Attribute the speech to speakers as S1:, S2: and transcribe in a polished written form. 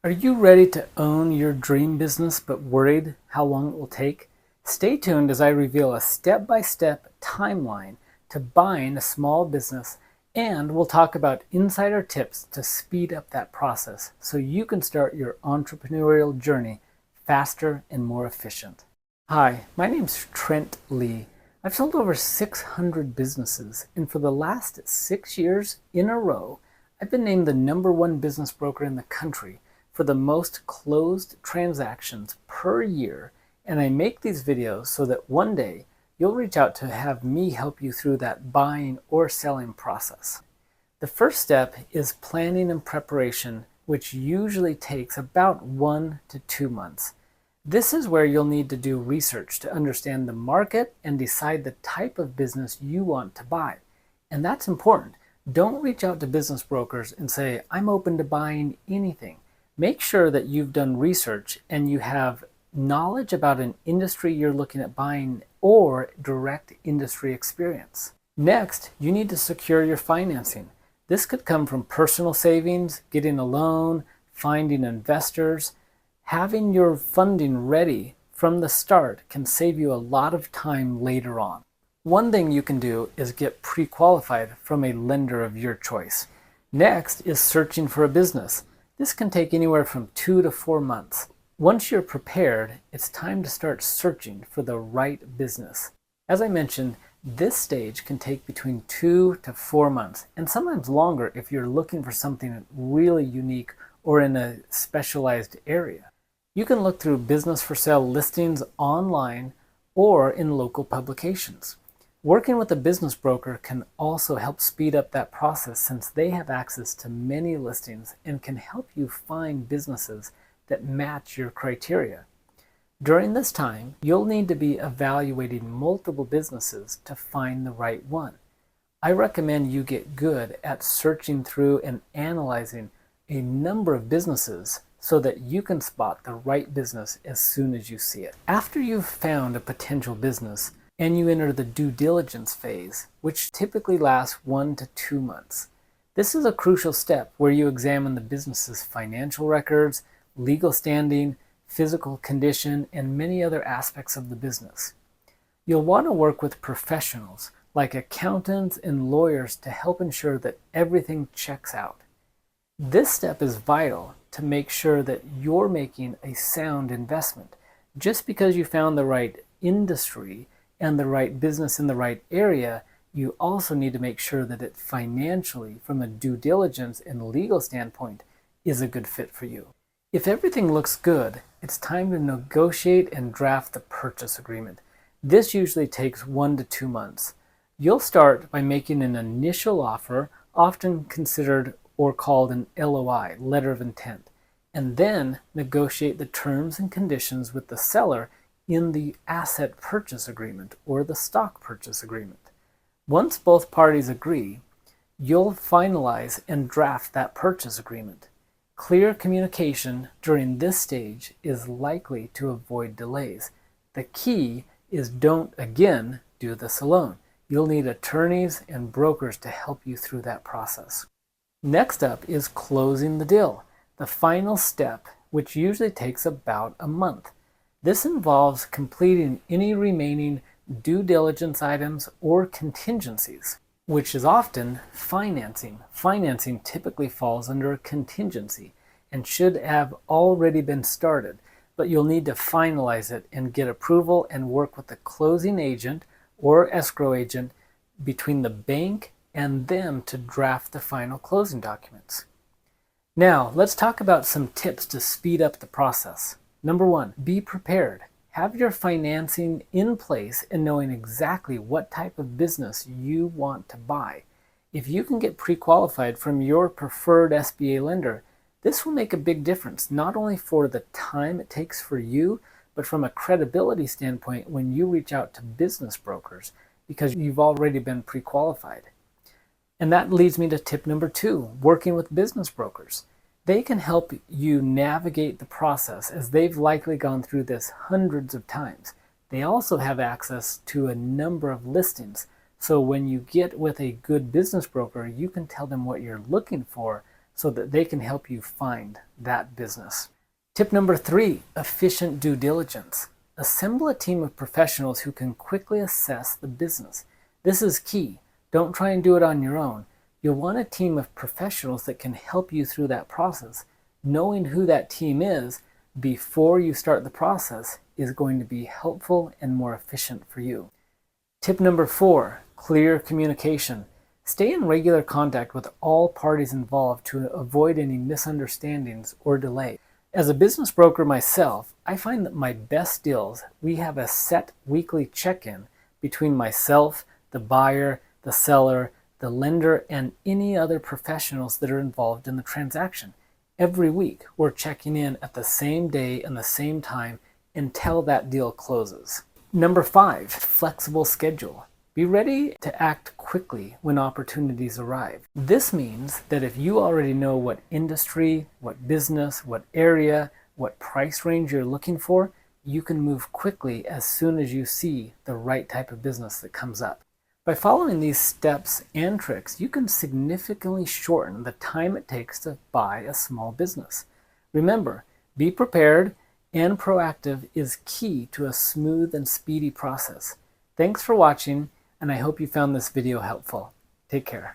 S1: Are you ready to own your dream business but worried how long it will take? Stay tuned as I reveal a step-by-step timeline to buying a small business, and we'll talk about insider tips to speed up that process so you can start your entrepreneurial journey faster and more efficient. Hi, my name's Trent Lee. I've sold over 600 businesses, and for the last 6 years in a row, I've been named the #1 business broker in the country for the most closed transactions per year, and I make these videos so that one day you'll reach out to have me help you through that buying or selling process. The first step is planning and preparation, which usually takes about 1 to 2 months. This is where you'll need to do research to understand the market and decide the type of business you want to buy. And that's important. Don't reach out to business brokers and say, I'm open to buying anything. Make sure that you've done research and you have knowledge about an industry you're looking at buying or direct industry experience. Next, you need to secure your financing. This could come from personal savings, getting a loan, finding investors. Having your funding ready from the start can save you a lot of time later on. One thing you can do is get pre-qualified from a lender of your choice. Next is searching for a business. This can take anywhere from 2 to 4 months. Once you're prepared, it's time to start searching for the right business. As I mentioned, this stage can take between 2 to 4 months, and sometimes longer if you're looking for something really unique or in a specialized area. You can look through business for sale listings online or in local publications. Working with a business broker can also help speed up that process since they have access to many listings and can help you find businesses that match your criteria. During this time, you'll need to be evaluating multiple businesses to find the right one. I recommend you get good at searching through and analyzing a number of businesses so that you can spot the right business as soon as you see it. After you've found a potential business and you enter the due diligence phase, which typically lasts 1 to 2 months. This is a crucial step where you examine the business's financial records, legal standing, physical condition, and many other aspects of the business. You'll want to work with professionals like accountants and lawyers to help ensure that everything checks out. This step is vital to make sure that you're making a sound investment. Just because you found the right industry and the right business in the right area, you also need to make sure that it financially, from a due diligence and legal standpoint, is a good fit for you. If everything looks good, it's time to negotiate and draft the purchase agreement. This usually takes 1 to 2 months. You'll start by making an initial offer, often considered or called an LOI, letter of intent, and then negotiate the terms and conditions with the seller in the asset purchase agreement or the stock purchase agreement. Once both parties agree, you'll finalize and draft that purchase agreement. Clear communication during this stage is likely to avoid delays. The key is don't, again, do this alone. You'll need attorneys and brokers to help you through that process. Next up is closing the deal, the final step, which usually takes about a month. This involves completing any remaining due diligence items or contingencies, which is often financing. Financing typically falls under a contingency and should have already been started, but you'll need to finalize it and get approval and work with the closing agent or escrow agent between the bank and them to draft the final closing documents. Now, let's talk about some tips to speed up the process. Number 1, be prepared. Have your financing in place and knowing exactly what type of business you want to buy. If you can get pre-qualified from your preferred SBA lender, this will make a big difference, not only for the time it takes for you, but from a credibility standpoint when you reach out to business brokers, because you've already been pre-qualified. And that leads me to tip number 2, working with business brokers. They can help you navigate the process as they've likely gone through this hundreds of times. They also have access to a number of listings. So when you get with a good business broker, you can tell them what you're looking for so that they can help you find that business. Tip number 3, efficient due diligence. Assemble a team of professionals who can quickly assess the business. This is key. Don't try and do it on your own. You'll want a team of professionals that can help you through that process. Knowing who that team is before you start the process is going to be helpful and more efficient for you. Tip number 4, clear communication. Stay in regular contact with all parties involved to avoid any misunderstandings or delay. As a business broker myself, I find that my best deals, we have a set weekly check-in between myself, the buyer, the seller, the lender, and any other professionals that are involved in the transaction. Every week, we're checking in at the same day and the same time until that deal closes. Number 5, flexible schedule. Be ready to act quickly when opportunities arrive. This means that if you already know what industry, what business, what area, what price range you're looking for, you can move quickly as soon as you see the right type of business that comes up. By following these steps and tricks, you can significantly shorten the time it takes to buy a small business. Remember, be prepared and proactive is key to a smooth and speedy process. Thanks for watching, and I hope you found this video helpful. Take care.